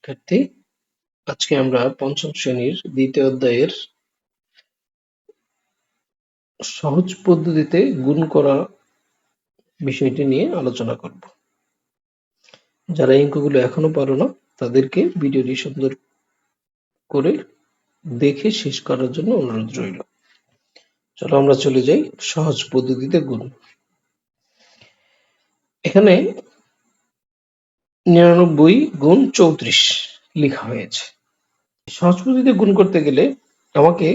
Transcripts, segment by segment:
শিক্ষার্থী, আজকে আমরা পঞ্চম শ্রেণীর দ্বিতীয় অধ্যায়ের সহজ পদ্ধতিতে গুণ করা বিষয়টি নিয়ে আলোচনা করব। যারা এই অঙ্কগুলো এখনো পারো না তাদেরকে ভিডিওটি সুন্দর করে দেখে শেষ করার জন্য অনুরোধ রইল। চলো আমরা চলে যাই সহজ পদ্ধতিতে গুণ। এখানে 99 গুণ 34 লেখা হয়েছে। সহজ পদ্ধতিতে গুণ করতে গেলে আমাকে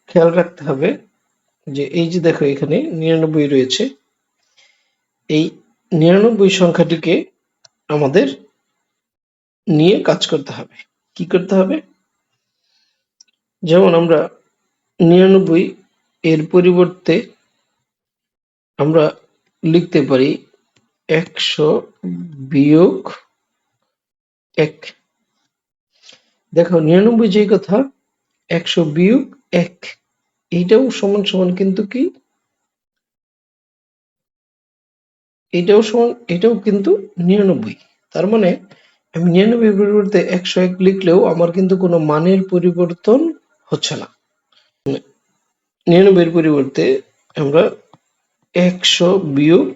খেয়াল রাখতে হবে যে এই যে দেখো এখানে 99 রয়েছে, এই 99 সংখ্যাটিকে আমাদের নিয়ে কাজ করতে হবে। কি করতে হবে? যেমন আমরা 99 এর পরিবর্তে আমরা লিখতে পারি 100 বিয়োগ 1। দেখো 99 যেই কথা, 100 বিয়োগ 1 এইটাও সমান সমান কিন্তু কি, এটাও কিন্তু 99। তার মানে আমি 99 এর পরিবর্তে 101 লিখলেও আমার কিন্তু কোনো মানের পরিবর্তন হচ্ছে না। 99 এর পরিবর্তে আমরা 100 বিয়োগ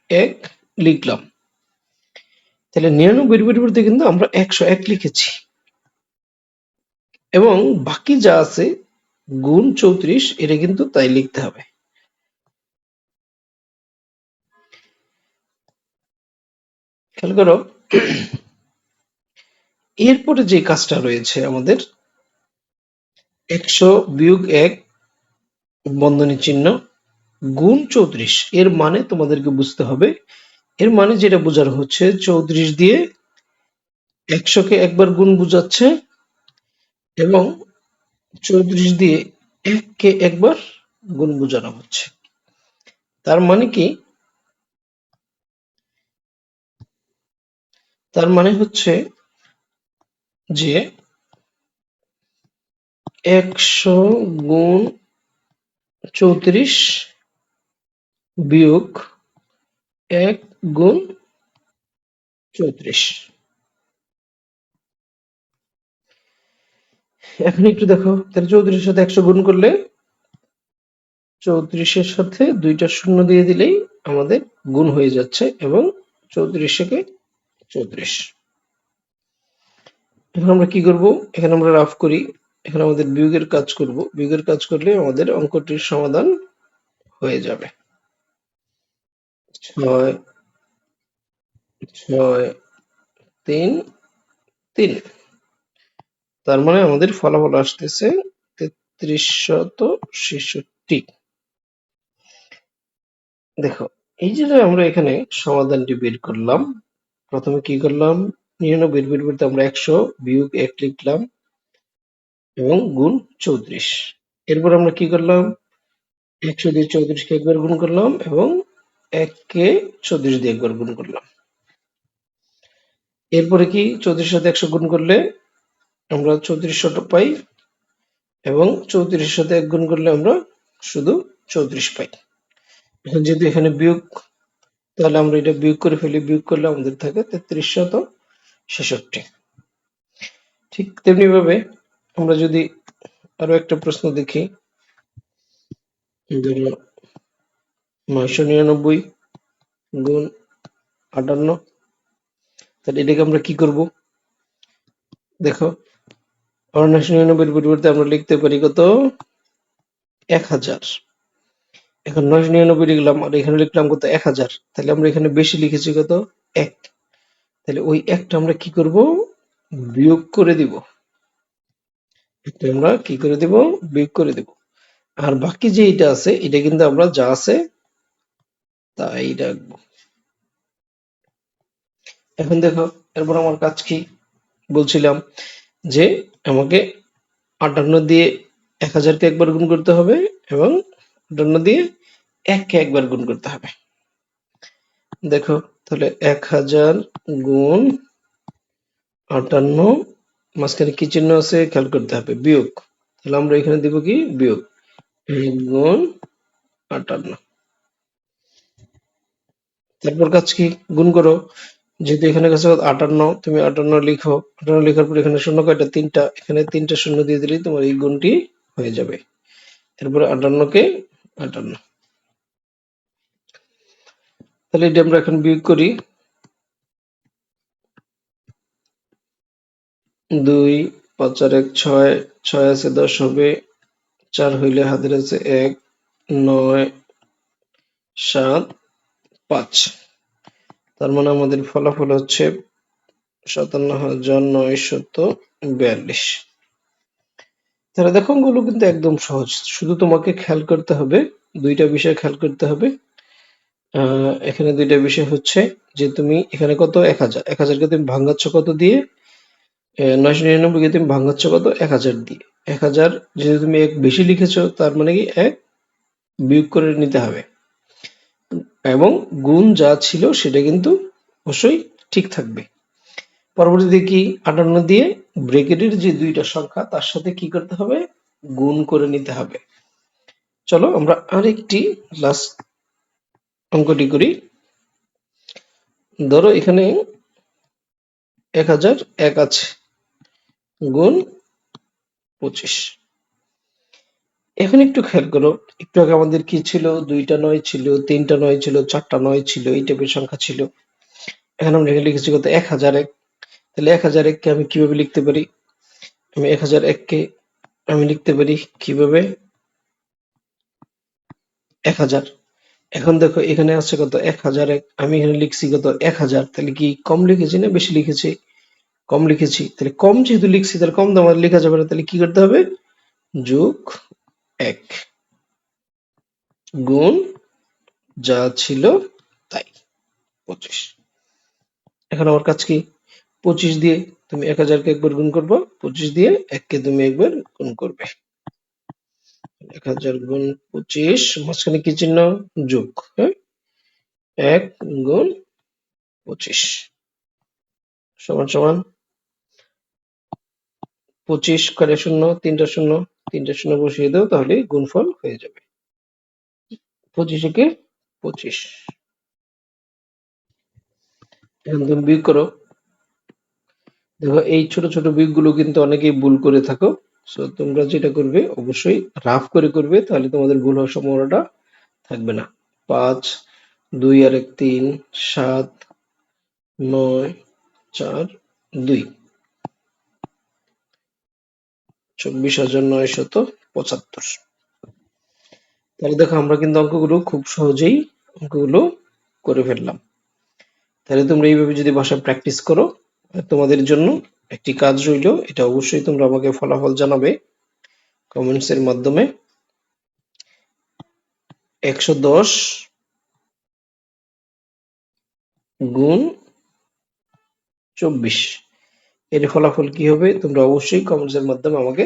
1 লিখলাম, তাহলে 99 এর পরিবর্তে কিন্তু আমরা 101 লিখেছি এবং বাকি যা আছে গুণ 34 এটা কিন্তু তাই লিখতে হবে। খেয়াল করো, এরপরে যে কাজটা রয়েছে আমাদের 100 বিয়োগ 1 বন্ধনী চিহ্ন গুণ 34, এর মানে তোমাদেরকে বুঝতে হবে। এর মানে যেটা বোঝানো হচ্ছে 34 দিয়ে 100 কে একবার গুণ বোঝাচ্ছে এবং 34 দিয়ে 1 কে একবার গুণ বোঝানো হচ্ছে। তার মানে কি? তার মানে হচ্ছে যে 100 গুণ 34 বিয়োগ 1 গুণ 34। এখন একটু দেখো, তাহলে 34 এর সাথে 100 গুণ করলে 34 এর সাথে দুইটা শূন্য দিয়ে দিলেই আমাদের গুণ হয়ে যাচ্ছে এবং 34 কে 34। এখন আমরা কি করব? এখানে আমরা রাফ করি, এখানে আমাদের বিয়োগের কাজ করব। বিয়োগের কাজ করলে আমাদের অঙ্কটির সমাধান হয়ে যাবে। 6 6 3 3। তার মানে আমাদের ফলাফল আসতেছে 3366। দেখো, এই যে আমরা এখানে সমাধানটি বের করলাম, প্রথমে কি করলাম? 99 এর পরিবর্তে আমরা 100 বিয়োগ 1 লিখলাম এবং গুণ 34। এরপর আমরা কি করলাম? 100 দিয়ে 34 কে একবার গুণ করলাম এবং 1 কে 34 দিয়ে একবার গুণ করলাম। এরপরে কি 34 সাথে 100 গুণ করলে আমরা 3400 পাই এবং 34 সাথে 1 গুণ করলে আমরা শুধু 34 পাই। এখন যেহেতু এখানে বিয়োগ, তাহলে আমরা এটা বিয়োগ করে ফেলি। বিয়োগ করলে আমাদের থাকে 3366। ঠিক তেমনি ভাবে আমরা যদি আরো একটা প্রশ্ন দেখি, ধরো 999 গুণ 58, তাহলে এটাকে আমরা কি করব? দেখো, 999 এর পরিবর্তে আমরা লিখতে পারি কত? 1000। এখন 999 লিখলাম আর এখানে লিখলাম কত? 1000। তাহলে আমরা এখানে বেশি লিখেছি কত? 1। তাহলে ওই একটা আমরা কি করব? বিয়োগ করে দিব। এটা আমরা কি করে দিব? বিয়োগ করে দিব। আর বাকি যে এটা আছে এটা কিন্তু আমরা যা আছে তাই রাখবো। এখন দেখো, এরপর আমার কাজ কি? বলছিলাম যে আমাকে 58 দিয়ে 1000 কে একবার গুণ করতে হবে এবং 58 দিয়ে 1 কে একবার গুণ করতে হবে। দেখো, তাহলে 1000 গুণ 58, মাঝখানে কি চিহ্ন আছে খেয়াল করতে হবে? বিয়োগ। তাহলে আমরা এখানে দিব কি? বিয়োগ। 1 গুণ 58। তারপর কাজ কি? গুণ করো। যেহেতু এখানে কাছে 58, তুমি 58 লিখো। 58 লেখার পর এখানে শূন্য কয়টা? 3টা। এখানে 3টা শূন্য দিয়ে দিলেই তোমার এই গুণটি হয়ে যাবে। এরপরে 58 কে 58। তাহলে এটা আমরা এখন বিয়োগ করি। 2 5 আর 1 6, 6 আছে 10 হবে, 4 হইলে হাতের আছে 1, 9 7 5। তার মানে আমাদের ফলাফল হচ্ছে 57,942। তাহলে দেখো অঙ্কগুলো কিন্তু একদম সহজ, শুধু তোমাকে খেয়াল করতে হবে, দুইটা বিষয় খেয়াল করতে হবে। এখানে দুইটা বিষয় হচ্ছে যে তুমি এখানে কত 1000, 1000 কে তুমি ভাঙাচ্ছ কত দিয়ে? 999 কে তুমি ভাঙাচ্ছ কত? 1000 দিয়ে। 1000 যেহেতু তুমি এক বেশি লিখেছো, তার মানে কি এক বিয়োগ করে নিতে হবে, এবং গুণ যা ছিল সেটা কিন্তু অবশ্যই ঠিক থাকবে। পরবর্তীতে কি 58 দিয়ে ব্র্যাকেটের যে দুইটা সংখ্যা তার সাথে কি করতে হবে? গুণ করে নিতে হবে। চলো আমরা আরেকটি লাস্ট অঙ্কটি করি। ধরো এখানে 1001 আছে, গুণ 25। এখন একটু খেয়াল করো, একটু আগে আমাদের কি ছিল? 2টা 9 ছিল, 3টা 9 ছিল, 4টা 9 ছিল, এই টাইপের সংখ্যা ছিল। এখন আমরা এখানে লিখেছি কত? 1001। তাহলে 1001 কে আমি কিভাবে লিখতে পারি? আমি 1001 কে আমি লিখতে পারি কিভাবে? 1000। এখন দেখো এখানে আছে কত? 1001। আমি এখানে লিখছি কত? 1000। তাহলে কি কম লিখেছি না বেশি লিখেছি? কম লিখেছি। তাহলে কম যেহেতু লিখছি, তাহলে কম তো আমার লেখা যাবে না। তাহলে কি করতে হবে? যোগ 1, গুণ যা ছিল তাই 25। এখন আমার কাজ কি? 25 দিয়ে তুমি 1000 কে একবার গুণ করবে, 25 দিয়ে 1 কে তুমি একবার গুণ করবে। 1000 গুণ 25, মাঝখানে কি চিহ্ন? যোগ। হ্যাঁ, 1 গুণ 25 সমান সমান 25 করে শূন্য, 3টা শূন্য, 3টা শূন্য বসিয়ে দাও, তাহলে গুণফল হয়ে যাবে 25 কে 25। এখন তুমি বিয়োগ করো। দেখো এই ছোট ছোট বিয়োগগুলো কিন্তু অনেকেই ভুল করে থাকো। সো তোমরা যেটা করবে অবশ্যই রাফ করে করবে, তাহলে তোমাদের ভুল হওয়ার সম্ভাবনাটা থাকবে না। 5, 2 আর 1 3, 7, 9, 4, 2, 24,975। তাহলে দেখো আমরা কিন্তু অঙ্কগুলো খুব সহজেই অঙ্কগুলো করে ফেললাম। তাহলে তোমরা এইভাবে যদি বাসায় প্র্যাকটিস করো, তোমাদের জন্য একটি কাজ রইলো, এটা অবশ্যই তোমরা আমাকে ফলাফল জানাবে কমেন্টস এর মাধ্যমে। 110 গুণ 24 এর ফলাফল কি হবে তোমরা অবশ্যই কমেন্টস এর মাধ্যমে আমাকে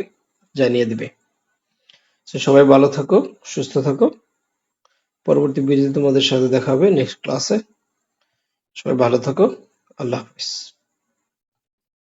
জানিয়ে দিবে। তো সবাই ভালো থাকো, সুস্থ থাকো। পরবর্তী ভিডিওতে তোমাদের সাথে দেখা হবে নেক্সট ক্লাসে। সবাই ভালো থাকো। আল্লাহ হাফেজ।